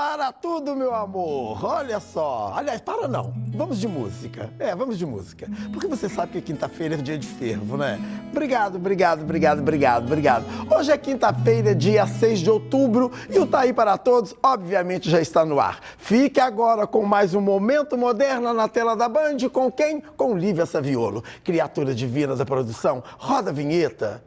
Para tudo, meu amor. Olha só. Aliás, para não. Vamos de música. Vamos de música. Porque você sabe que quinta-feira é dia de fervo, né? Obrigado. Hoje é quinta-feira, dia 6 de outubro, e o Tá Aí Para Todos, obviamente, já está no ar. Fique agora com mais um Momento Moderna na tela da Band. Com quem? Com Lívia Saviolo, criatura divina da produção. Roda a vinheta.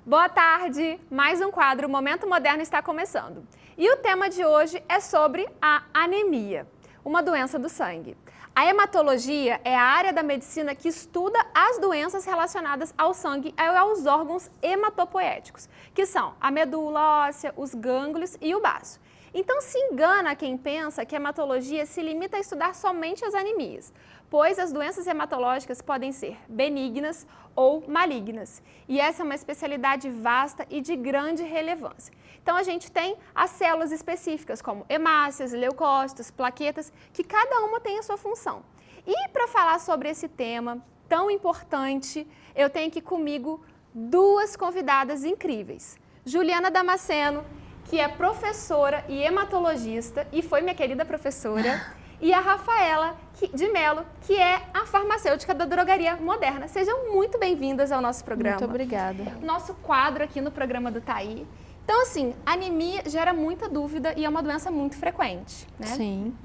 Boa tarde! Mais um quadro Momento Moderno está começando. E o tema de hoje é sobre a anemia, uma doença do sangue. A hematologia é a área da medicina que estuda as doenças relacionadas ao sangue e aos órgãos hematopoéticos, que são a medula óssea, os gânglios e o baço. Então se engana quem pensa que a hematologia se limita a estudar somente as anemias, pois as doenças hematológicas podem ser benignas ou malignas. E essa é uma especialidade vasta e de grande relevância. Então a gente tem as células específicas, como hemácias, leucócitos, plaquetas, que cada uma tem a sua função. E para falar sobre esse tema tão importante, eu tenho aqui comigo duas convidadas incríveis. Juliana Damasceno, que é professora e hematologista, e foi minha querida professora, e a Rafaela de Mello, que é a farmacêutica da Drogaria Moderna. Sejam muito bem-vindas ao nosso programa. Muito obrigada. Nosso quadro aqui no programa do Tá Aí. Então, assim, a anemia gera muita dúvida e é uma doença muito frequente, né? Sim.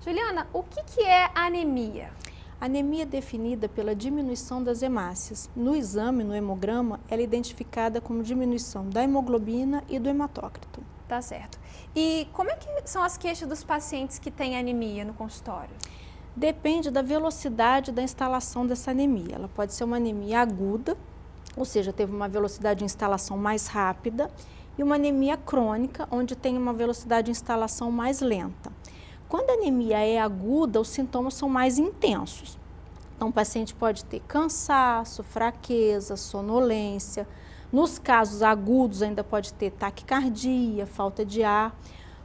Juliana, o que é a anemia? A anemia é definida pela diminuição das hemácias. No exame, no hemograma, ela é identificada como diminuição da hemoglobina e do hematócrito. Tá certo. E como é que são as queixas dos pacientes que têm anemia no consultório? Depende da velocidade da instalação dessa anemia. Ela pode ser uma anemia aguda, ou seja, teve uma velocidade de instalação mais rápida, e uma anemia crônica, onde tem uma velocidade de instalação mais lenta. Quando a anemia é aguda, os sintomas são mais intensos. Então, o paciente pode ter cansaço, fraqueza, sonolência. Nos casos agudos, ainda pode ter taquicardia, falta de ar.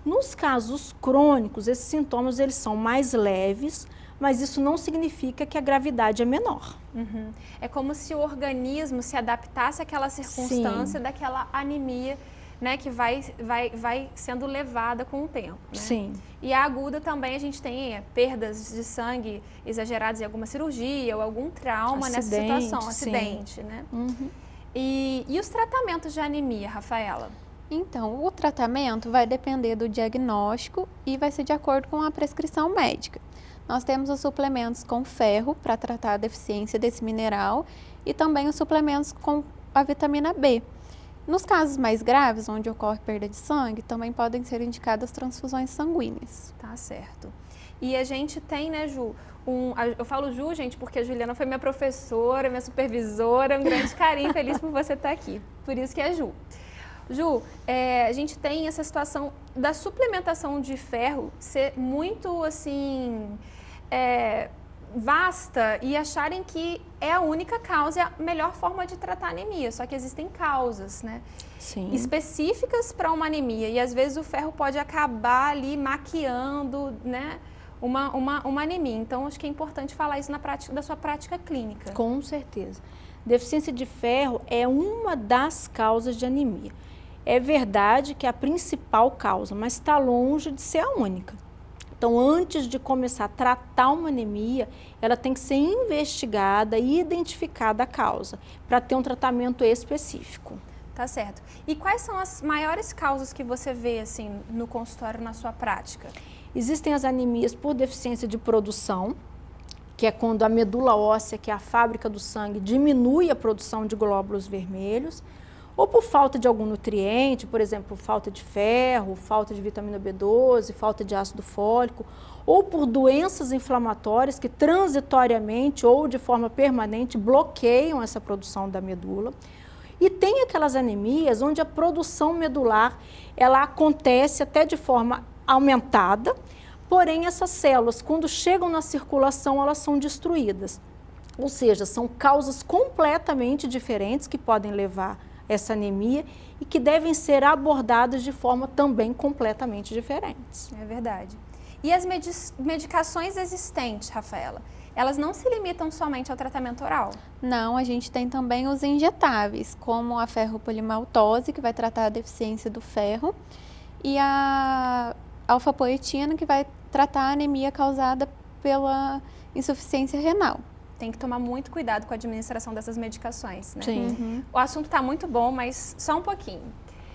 Nos casos crônicos, esses sintomas eles são mais leves, mas isso não significa que a gravidade é menor. Uhum. É como se o organismo se adaptasse àquela circunstância daquela anemia, né, que vai sendo levada com o tempo. Né? Sim. E a aguda também a gente tem perdas de sangue exageradas em alguma cirurgia ou algum trauma nessa situação, acidente, né? Uhum. E os tratamentos de anemia, Rafaela? Então, o tratamento vai depender do diagnóstico e vai ser de acordo com a prescrição médica. Nós temos os suplementos com ferro para tratar a deficiência desse mineral e também os suplementos com a vitamina B. Nos casos mais graves, onde ocorre perda de sangue, também podem ser indicadas transfusões sanguíneas. Tá certo. E a gente tem, né, Ju, eu falo Ju, gente, porque a Juliana foi minha professora, minha supervisora, um grande carinho, feliz por você estar aqui. Por isso que é Ju. Ju, a gente tem essa situação da suplementação de ferro ser muito, assim, vasta e acharem que é a única causa, é a melhor forma de tratar a anemia, só que existem causas, né? Sim. Específicas para uma anemia e às vezes o ferro pode acabar ali maquiando, né, uma anemia. Então, acho que é importante falar isso da sua prática clínica. Com certeza. Deficiência de ferro é uma das causas de anemia. É verdade que é a principal causa, mas está longe de ser a única. Então, antes de começar a tratar uma anemia, ela tem que ser investigada e identificada a causa, para ter um tratamento específico. Tá certo. E quais são as maiores causas que você vê, assim, no consultório, na sua prática? Existem as anemias por deficiência de produção, que é quando a medula óssea, que é a fábrica do sangue, diminui a produção de glóbulos vermelhos, ou por falta de algum nutriente, por exemplo, falta de ferro, falta de vitamina B12, falta de ácido fólico, ou por doenças inflamatórias que transitoriamente ou de forma permanente bloqueiam essa produção da medula. E tem aquelas anemias onde a produção medular, ela acontece até de forma aumentada, porém essas células, quando chegam na circulação, elas são destruídas. Ou seja, são causas completamente diferentes que podem levar a essa anemia e que devem ser abordadas de forma também completamente diferentes. É verdade. E as medicações existentes, Rafaela, elas não se limitam somente ao tratamento oral? Não, a gente tem também os injetáveis, como a ferropolimaltose, que vai tratar a deficiência do ferro, e a alfapoetina, que vai tratar a anemia causada pela insuficiência renal. Tem que tomar muito cuidado com a administração dessas medicações, né? Sim. O assunto está muito bom, mas só um pouquinho.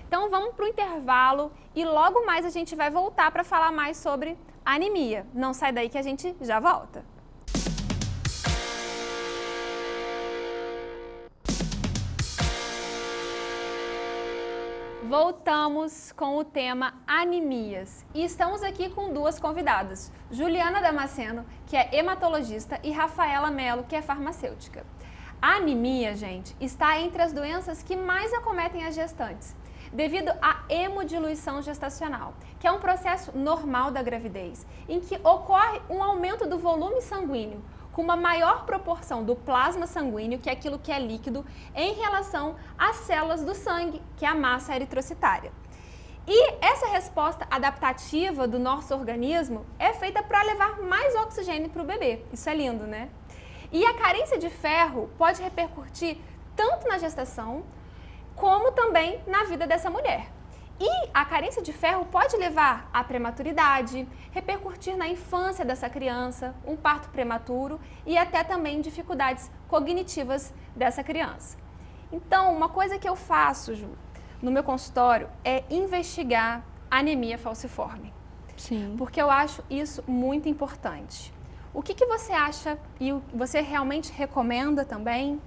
Então vamos para o intervalo e logo mais a gente vai voltar para falar mais sobre anemia. Não sai daí que a gente já volta. Voltamos com o tema anemias e estamos aqui com duas convidadas, Juliana Damasceno, que é hematologista, e Rafaela Mello, que é farmacêutica. A anemia, gente, está entre as doenças que mais acometem as gestantes, devido à hemodiluição gestacional, que é um processo normal da gravidez, em que ocorre um aumento do volume sanguíneo, com uma maior proporção do plasma sanguíneo, que é aquilo que é líquido, em relação às células do sangue, que é a massa eritrocitária. E essa resposta adaptativa do nosso organismo é feita para levar mais oxigênio para o bebê. Isso é lindo, né? E a carência de ferro pode repercutir tanto na gestação, como também na vida dessa mulher. E a carência de ferro pode levar à prematuridade, repercutir na infância dessa criança, um parto prematuro e até também dificuldades cognitivas dessa criança. Então, uma coisa que eu faço, Ju, no meu consultório é investigar anemia falciforme. Sim. Porque eu acho isso muito importante. O que você acha e você realmente recomenda também?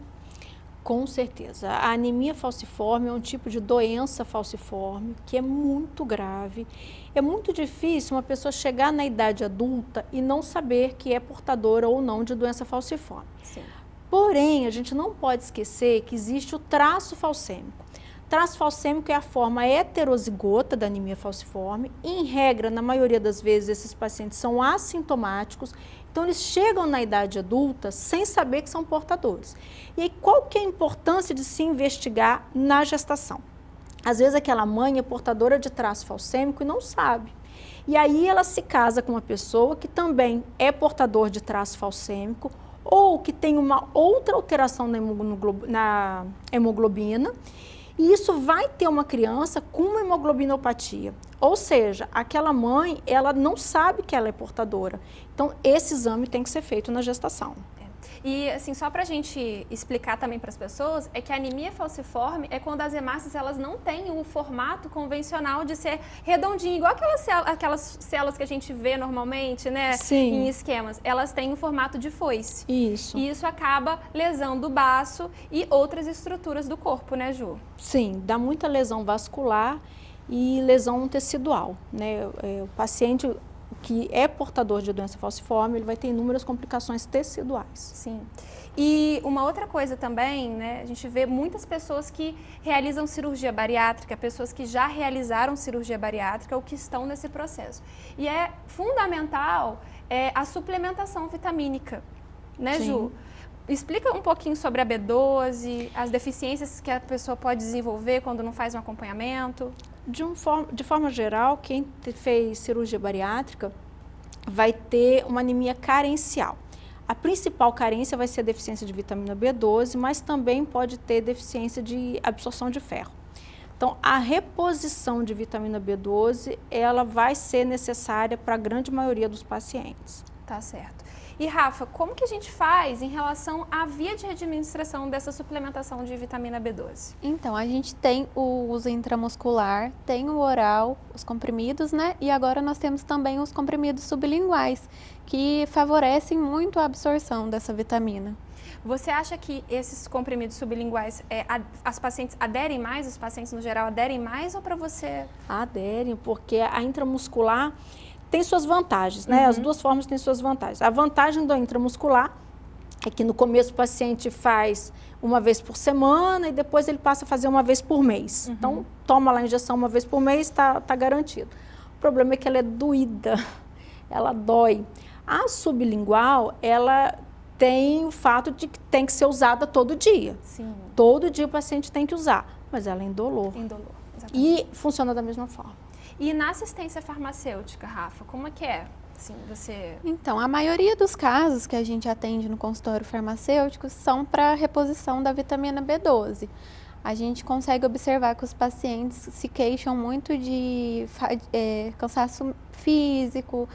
Com certeza. A anemia falciforme é um tipo de doença falciforme que é muito grave. É muito difícil uma pessoa chegar na idade adulta e não saber que é portadora ou não de doença falciforme. Sim. Porém, a gente não pode esquecer que existe o traço falcêmico. Traço falcêmico é a forma heterozigota da anemia falciforme. Em regra, na maioria das vezes, esses pacientes são assintomáticos. Então, eles chegam na idade adulta sem saber que são portadores. E aí, qual que é a importância de se investigar na gestação? Às vezes, aquela mãe é portadora de traço falcêmico e não sabe. E aí, ela se casa com uma pessoa que também é portador de traço falcêmico ou que tem uma outra alteração na hemoglobina. E isso vai ter uma criança com uma hemoglobinopatia. Ou seja, aquela mãe, ela não sabe que ela é portadora. Então, esse exame tem que ser feito na gestação. E, assim, só para a gente explicar também para as pessoas, é que a anemia falciforme é quando as hemácias, elas não têm o formato convencional de ser redondinho, igual aquelas células que a gente vê normalmente, né? Sim. Em esquemas. Elas têm o formato de foice. Isso. E isso acaba lesando o baço e outras estruturas do corpo, né, Ju? Sim, dá muita lesão vascular e lesão tecidual, né? O paciente que é portador de doença falciforme, ele vai ter inúmeras complicações teciduais. Sim. E uma outra coisa também, né, a gente vê muitas pessoas que realizam cirurgia bariátrica, pessoas que já realizaram cirurgia bariátrica ou que estão nesse processo. E é fundamental a suplementação vitamínica, né, Sim. Ju? Explica um pouquinho sobre a B12, as deficiências que a pessoa pode desenvolver quando não faz um acompanhamento. De forma geral, quem fez cirurgia bariátrica vai ter uma anemia carencial. A principal carência vai ser a deficiência de vitamina B12, mas também pode ter deficiência de absorção de ferro. Então, a reposição de vitamina B12, ela vai ser necessária para a grande maioria dos pacientes. Tá certo. E, Rafa, como que a gente faz em relação à via de administração dessa suplementação de vitamina B12? Então, a gente tem o uso intramuscular, tem o oral, os comprimidos, né? E agora nós temos também os comprimidos sublinguais, que favorecem muito a absorção dessa vitamina. Você acha que esses comprimidos sublinguais, as pacientes aderem mais, os pacientes no geral aderem mais, ou para você? Aderem, porque a intramuscular tem suas vantagens, né? As duas formas têm suas vantagens. A vantagem do intramuscular é que no começo o paciente faz uma vez por semana e depois ele passa a fazer uma vez por mês. Então, toma lá a injeção uma vez por mês, tá garantido. O problema é que ela é doída, ela dói. A sublingual, ela tem o fato de que tem que ser usada todo dia. Sim. Todo dia o paciente tem que usar, mas ela é indolor. Indolor, exatamente. E funciona da mesma forma. E na assistência farmacêutica, Rafa, como é que é? Assim, você... Então, a maioria dos casos que a gente atende no consultório farmacêutico são para reposição da vitamina B12. A gente consegue observar que os pacientes se queixam muito de cansaço físico,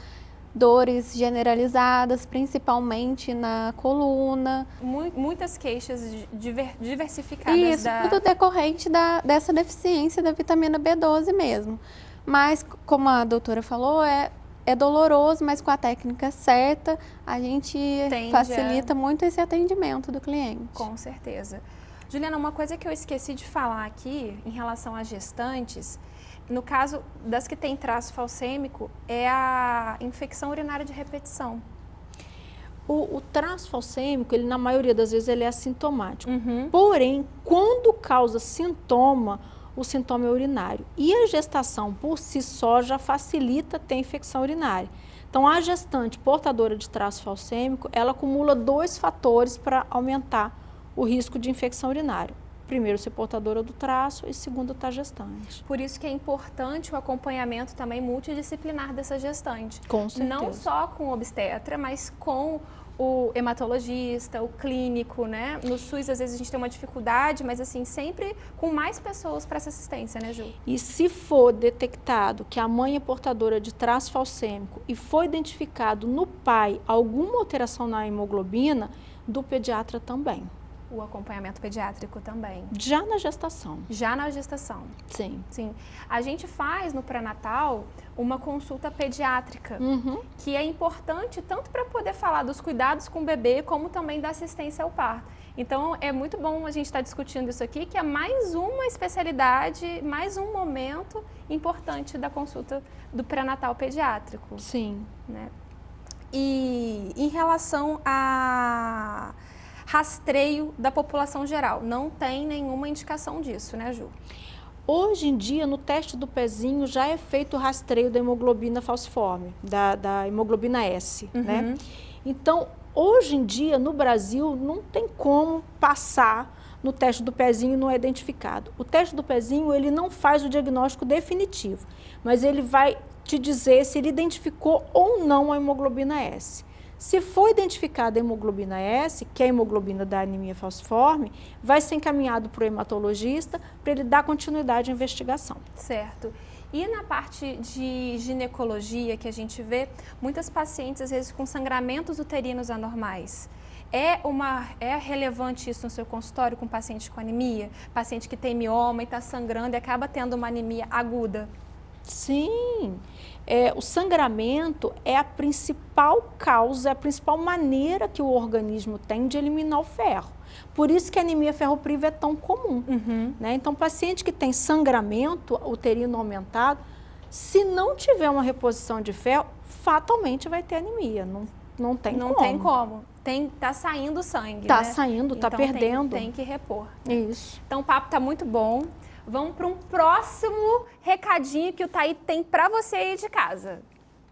dores generalizadas, principalmente na coluna. Muitas queixas diversificadas. Isso, tudo decorrente dessa deficiência da vitamina B12 mesmo. Mas, como a doutora falou, é doloroso, mas com a técnica certa, a gente facilita muito esse atendimento do cliente. Com certeza. Juliana, uma coisa que eu esqueci de falar aqui, em relação às gestantes, no caso das que têm traço falcêmico, é a infecção urinária de repetição. O traço falcêmico, ele na maioria das vezes ele é assintomático. Porém, quando causa sintoma, o sintoma é urinário. E a gestação por si só já facilita ter infecção urinária. Então, a gestante portadora de traço falcêmico, ela acumula 2 fatores para aumentar o risco de infecção urinária. Primeiro, ser portadora do traço e segundo, estar gestante. Por isso que é importante o acompanhamento também multidisciplinar dessa gestante. Com certeza. Não só com o obstetra, mas com o hematologista, o clínico, né? No SUS, às vezes, a gente tem uma dificuldade, mas assim, sempre com mais pessoas para essa assistência, né, Ju? E se for detectado que a mãe é portadora de traço falcêmico e foi identificado no pai alguma alteração na hemoglobina, do pediatra também. O acompanhamento pediátrico também. Já na gestação. Já na gestação. Sim. Sim. A gente faz no pré-natal uma consulta pediátrica, que é importante tanto para poder falar dos cuidados com o bebê, como também da assistência ao parto. Então, é muito bom a gente estar discutindo isso aqui, que é mais uma especialidade, mais um momento importante da consulta do pré-natal pediátrico. Sim. Né? E em relação a rastreio da população geral, não tem nenhuma indicação disso, né, Ju? Hoje em dia, no teste do pezinho, já é feito o rastreio da hemoglobina falciforme, da hemoglobina S, né? Então, hoje em dia, no Brasil, não tem como passar no teste do pezinho não é identificado. O teste do pezinho, ele não faz o diagnóstico definitivo, mas ele vai te dizer se ele identificou ou não a hemoglobina S. Se for identificada a hemoglobina S, que é a hemoglobina da anemia falciforme, vai ser encaminhado para o hematologista para ele dar continuidade à investigação. Certo. E na parte de ginecologia que a gente vê, muitas pacientes às vezes com sangramentos uterinos anormais. É relevante isso no seu consultório com paciente com anemia? Paciente que tem mioma e está sangrando e acaba tendo uma anemia aguda? Sim, o sangramento é a principal causa, é a principal maneira que o organismo tem de eliminar o ferro. Por isso que a anemia ferropriva é tão comum. Né? Então, paciente que tem sangramento uterino aumentado, se não tiver uma reposição de ferro, fatalmente vai ter anemia, não tem como. Não tem como. Tá saindo sangue, Tá né? saindo, tá então, perdendo. Tem que repor. Isso. Então, o papo tá muito bom. Vamos para um próximo recadinho que o Thaí tem para você aí de casa.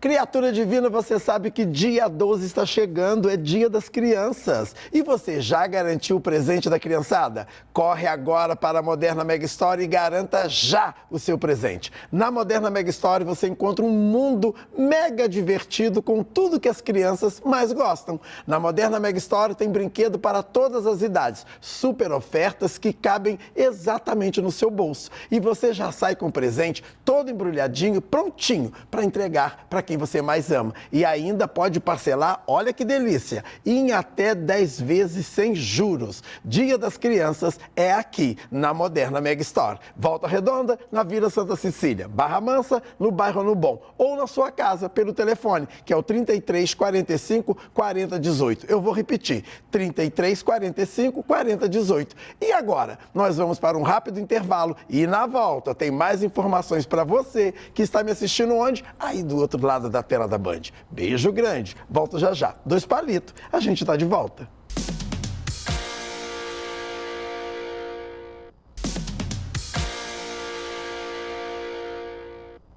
Criatura divina, você sabe que dia 12 está chegando, é dia das crianças. E você já garantiu o presente da criançada? Corre agora para a Moderna Mega Store e garanta já o seu presente. Na Moderna Mega Store você encontra um mundo mega divertido com tudo que as crianças mais gostam. Na Moderna Mega Store tem brinquedo para todas as idades, super ofertas que cabem exatamente no seu bolso. E você já sai com o presente todo embrulhadinho, prontinho para entregar para quem você mais ama. E ainda pode parcelar, olha que delícia, em até 10 vezes sem juros. Dia das Crianças é aqui, na Moderna Mega Store. Volta Redonda, na Vila Santa Cecília. Barra Mansa, no bairro No Bom. Ou na sua casa, pelo telefone, que é o 33 45 40 18. Eu vou repetir, 33 45 40 18. E agora, nós vamos para um rápido intervalo e na volta tem mais informações para você que está me assistindo onde? Aí do outro lado da tela da Band. Beijo grande. Volto já já. 2 palitos. A gente tá de volta.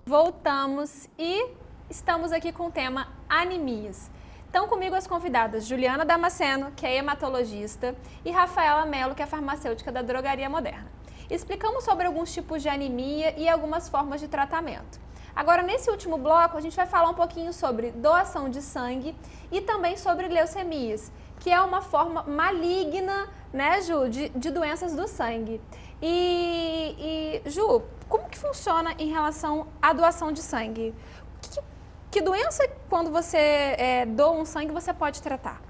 Voltamos e estamos aqui com o tema anemias. Estão comigo as convidadas Juliana Damasceno, que é hematologista, e Rafaela Mello, que é farmacêutica da Drogaria Moderna. Explicamos sobre alguns tipos de anemia e algumas formas de tratamento. Agora, nesse último bloco, a gente vai falar um pouquinho sobre doação de sangue e também sobre leucemias, que é uma forma maligna, né, Ju, de doenças do sangue. Ju, como que funciona em relação à doação de sangue? Que doença, quando você doa um sangue, você pode tratar?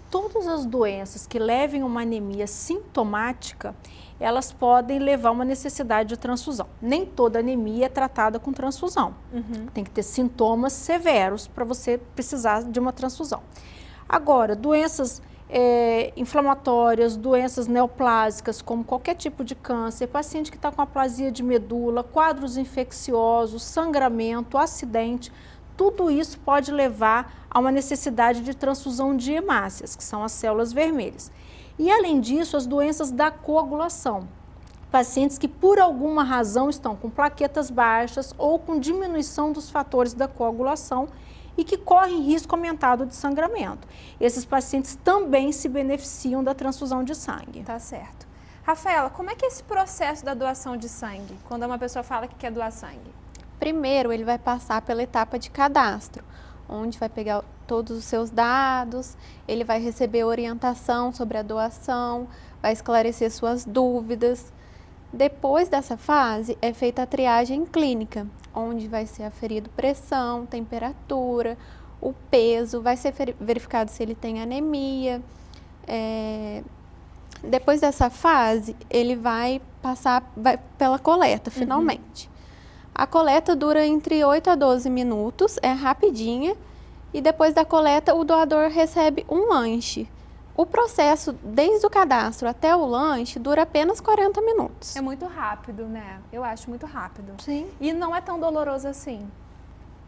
Todas as doenças que levem uma anemia sintomática, elas podem levar a uma necessidade de transfusão. Nem toda anemia é tratada com transfusão. Tem que ter sintomas severos para você precisar de uma transfusão. Agora, doenças inflamatórias, doenças neoplásicas, como qualquer tipo de câncer, paciente que está com aplasia de medula, quadros infecciosos, sangramento, acidente, tudo isso pode levar a uma necessidade de transfusão de hemácias, que são as células vermelhas. E, além disso, as doenças da coagulação. Pacientes que, por alguma razão, estão com plaquetas baixas ou com diminuição dos fatores da coagulação e que correm risco aumentado de sangramento. Esses pacientes também se beneficiam da transfusão de sangue. Tá certo. Rafaela, como é que é esse processo da doação de sangue, quando uma pessoa fala que quer doar sangue? Primeiro, ele vai passar pela etapa de cadastro, onde vai pegar todos os seus dados, ele vai receber orientação sobre a doação, vai esclarecer suas dúvidas. Depois dessa fase, é feita a triagem clínica, onde vai ser aferido pressão, temperatura, o peso, vai ser verificado se ele tem anemia. Depois dessa fase, ele vai passar pela coleta, finalmente. A coleta dura entre 8 a 12 minutos, é rapidinha, e depois da coleta o doador recebe um lanche. O processo, desde o cadastro até o lanche, dura apenas 40 minutos. É muito rápido, né? Eu acho muito rápido. Sim. E não é tão doloroso assim.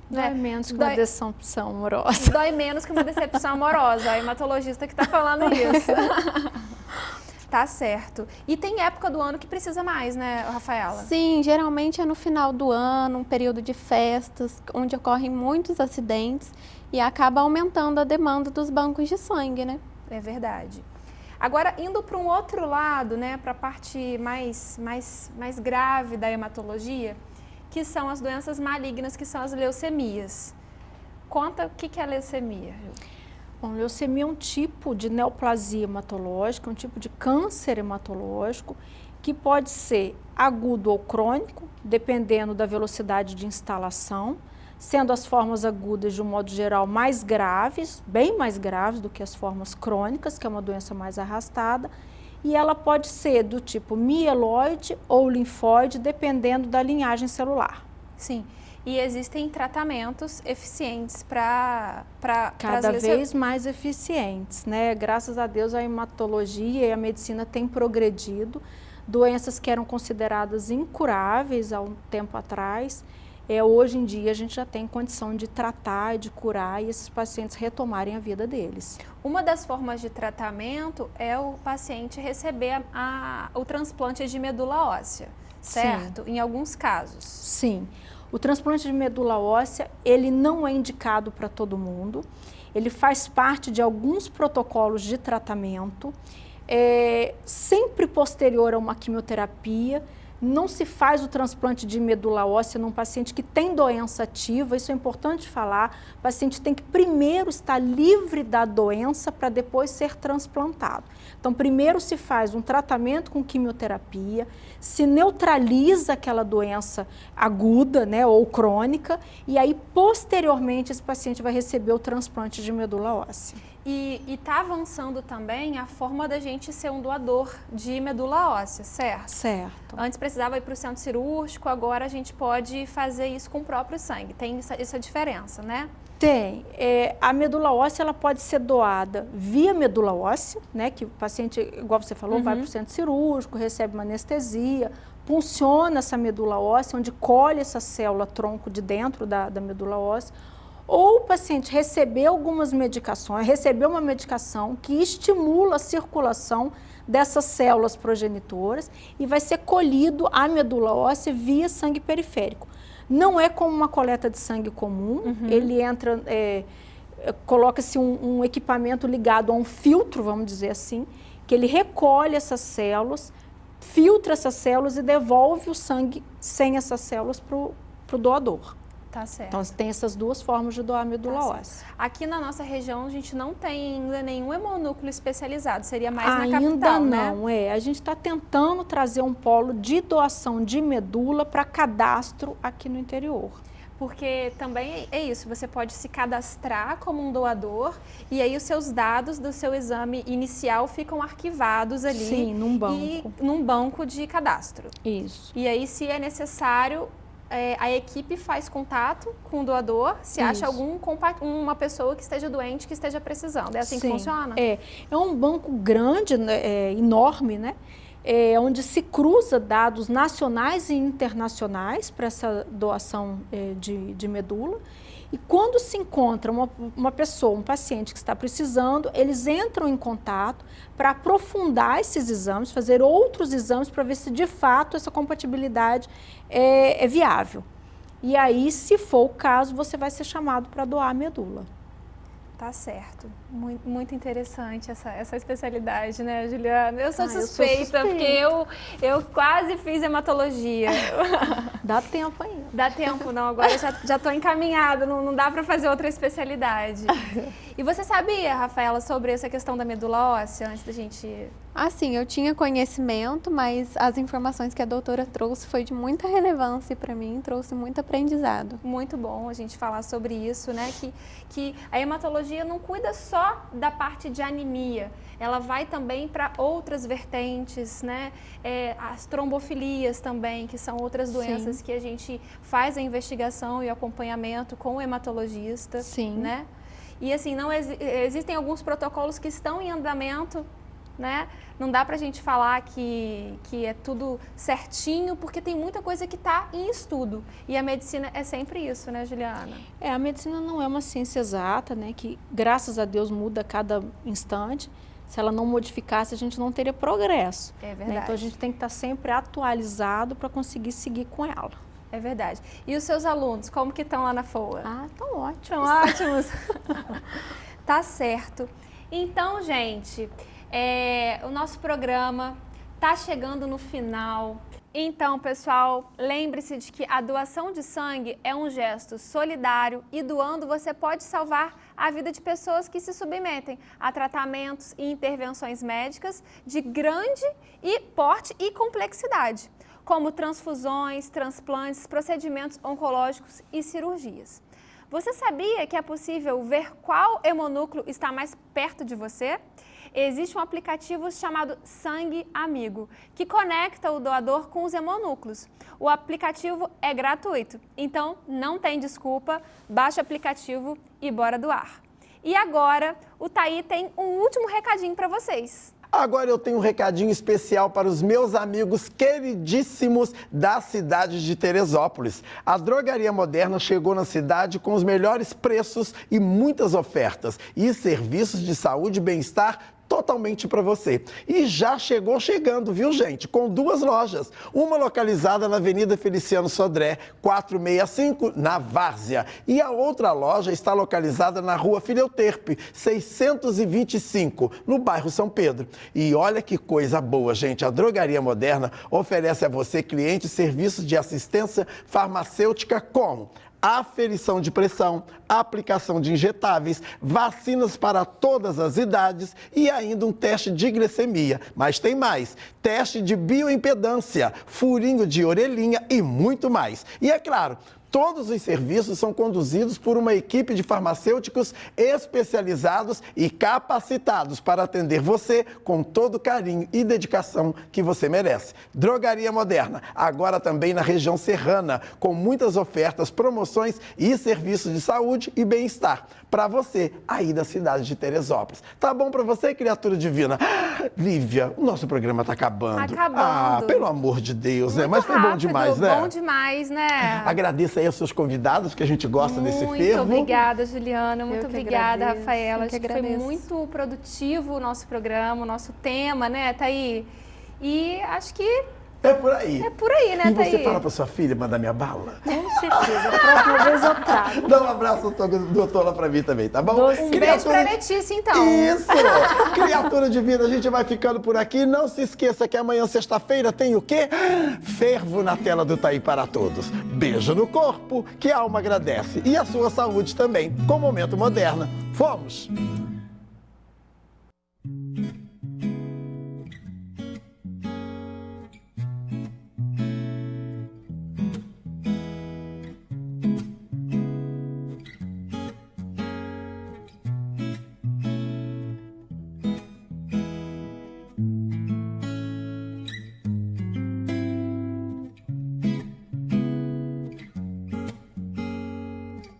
Dói menos que uma decepção amorosa. Dói menos que uma decepção amorosa. A hematologista que está falando isso. Tá certo. E tem época do ano que precisa mais, né, Rafaela? Sim, geralmente é no final do ano, um período de festas, onde ocorrem muitos acidentes e acaba aumentando a demanda dos bancos de sangue, né? É verdade. Agora, indo para um outro lado, né, para a parte mais grave da hematologia, que são as doenças malignas, que são as leucemias. Conta o que é leucemia, Ju. Bom, leucemia é um tipo de neoplasia hematológica, um tipo de câncer hematológico que pode ser agudo ou crônico, dependendo da velocidade de instalação, sendo as formas agudas, de um modo geral, mais graves, bem mais graves do que as formas crônicas, que é uma doença mais arrastada, e ela pode ser do tipo mieloide ou linfóide, dependendo da linhagem celular. Sim. E existem tratamentos eficientes para cada vez mais eficientes, né? Graças a Deus a hematologia e a medicina têm progredido. Doenças que eram consideradas incuráveis há um tempo atrás, hoje em dia a gente já tem condição de tratar, de curar e esses pacientes retomarem a vida deles. Uma das formas de tratamento é o paciente receber o transplante de medula óssea, certo? Sim. Em alguns casos. Sim. O transplante de medula óssea, ele não é indicado para todo mundo, ele faz parte de alguns protocolos de tratamento, sempre posterior a uma quimioterapia. Não se faz o transplante de medula óssea num paciente que tem doença ativa, isso é importante falar. O paciente tem que primeiro estar livre da doença para depois ser transplantado. Então, primeiro se faz um tratamento com quimioterapia, se neutraliza aquela doença aguda, né, ou crônica, e aí, posteriormente, esse paciente vai receber o transplante de medula óssea. E está avançando também a forma da gente ser um doador de medula óssea, certo? Certo. Antes precisava ir para o centro cirúrgico, agora a gente pode fazer isso com o próprio sangue. Tem essa diferença, né? Tem. A medula óssea ela pode ser doada via medula óssea, né? Que o paciente, igual você falou, vai para o centro cirúrgico, recebe uma anestesia, funciona essa medula óssea, onde colhe essa célula tronco de dentro da medula óssea. Ou o paciente recebeu algumas medicações, recebeu uma medicação que estimula a circulação dessas células progenitoras e vai ser colhido a medula óssea via sangue periférico. Não é como uma coleta de sangue comum, ele entra coloca-se um equipamento ligado a um filtro, vamos dizer assim, que ele recolhe essas células, filtra essas células e devolve o sangue sem essas células para o doador. Tá certo. Então, tem essas duas formas de doar medula Tá óssea. Aqui na nossa região, a gente não tem ainda nenhum hemonúcleo especializado, seria mais na Ainda capital, não, né? A gente está tentando trazer um polo de doação de medula para cadastro aqui no interior. Porque também é isso, você pode se cadastrar como um doador e aí os seus dados do seu exame inicial ficam arquivados ali. Sim, num banco. Num banco de cadastro. Isso. E aí, se é necessário, a equipe faz contato com o doador, se acha uma pessoa que esteja doente, que esteja precisando. É assim que funciona? É um banco grande, né, enorme, né? Onde se cruza dados nacionais e internacionais para essa doação de medula. E quando se encontra uma pessoa, um paciente que está precisando, eles entram em contato para aprofundar esses exames, fazer outros exames para ver se de fato essa compatibilidade é viável. E aí, se for o caso, você vai ser chamado para doar a medula. Tá certo. Muito, muito interessante essa especialidade, né, Juliana? Eu sou suspeita, porque eu quase fiz hematologia. Dá tempo ainda. Dá tempo, não. Agora já estou encaminhada, não dá para fazer outra especialidade. E você sabia, Rafaela, sobre essa questão da medula óssea, antes da gente... Assim, eu tinha conhecimento, mas as informações que a doutora trouxe foi de muita relevância para mim, trouxe muito aprendizado. Muito bom a gente falar sobre isso, né? Que a hematologia não cuida só da parte de anemia, ela vai também para outras vertentes, né? As trombofilias também, que são outras doenças que a gente faz a investigação e acompanhamento com o hematologista, né? E assim, existem alguns protocolos que estão em andamento, né? Não dá para a gente falar que é tudo certinho, porque tem muita coisa que está em estudo. E a medicina é sempre isso, né, Juliana? A medicina não é uma ciência exata, né? Que, graças a Deus, muda a cada instante. Se ela não modificasse, a gente não teria progresso. É verdade. Né? Então, a gente tem que estar sempre atualizado para conseguir seguir com ela. É verdade. E os seus alunos, como que estão lá na FOA? Estão ótimos. Estão ótimos. Tá certo. Então, gente... o nosso programa está chegando no final. Então, pessoal, lembre-se de que a doação de sangue é um gesto solidário e doando você pode salvar a vida de pessoas que se submetem a tratamentos e intervenções médicas de grande porte e complexidade, como transfusões, transplantes, procedimentos oncológicos e cirurgias. Você sabia que é possível ver qual hemonúcleo está mais perto de você? Existe um aplicativo chamado Sangue Amigo, que conecta o doador com os hemonúcleos. O aplicativo é gratuito, então não tem desculpa, baixa o aplicativo e bora doar. E agora, o Thaí tem um último recadinho para vocês. Agora eu tenho um recadinho especial para os meus amigos queridíssimos da cidade de Teresópolis. A Drogaria Moderna chegou na cidade com os melhores preços e muitas ofertas e serviços de saúde e bem-estar totalmente para você. E já chegou chegando, viu, gente? Com 2 lojas. Uma localizada na Avenida Feliciano Sodré, 465, na Várzea. E a outra loja está localizada na Rua Fileuterpe, 625, no bairro São Pedro. E olha que coisa boa, gente. A Drogaria Moderna oferece a você, cliente, serviços de assistência farmacêutica como aferição de pressão, aplicação de injetáveis, vacinas para todas as idades e ainda um teste de glicemia. Mas tem mais, teste de bioimpedância, furinho de orelhinha e muito mais. E é claro, todos os serviços são conduzidos por uma equipe de farmacêuticos especializados e capacitados para atender você com todo o carinho e dedicação que você merece. Drogaria Moderna, agora também na região serrana, com muitas ofertas, promoções e serviços de saúde e bem-estar para você aí da cidade de Teresópolis. Tá bom para você, criatura divina? Lívia, o nosso programa tá acabando. Pelo amor de Deus, muito né? Mas foi rápido, bom demais, né? Bom demais, né? Agradeço aí aos seus convidados, que a gente gosta desse fervo. Muito obrigada, Juliana. Muito obrigada, agradeço. Rafaela. Eu que Acho que foi agradeço. muito produtivo o nosso programa, o nosso tema, né, Thaí? E acho que É por aí. É por aí, né, E você Thaí? fala pra sua filha mandar minha bala? Com certeza. A próxima vez eu trago. Dá um abraço, doutor, lá pra mim também, tá bom? Doce. Um beijo pra Letícia, então. Isso! Criatura divina, a gente vai ficando por aqui. Não se esqueça que amanhã, sexta-feira, tem o quê? Fervo na tela do Thaí para todos. Beijo no corpo, que a alma agradece. E a sua saúde também, com Momento Moderna. Fomos!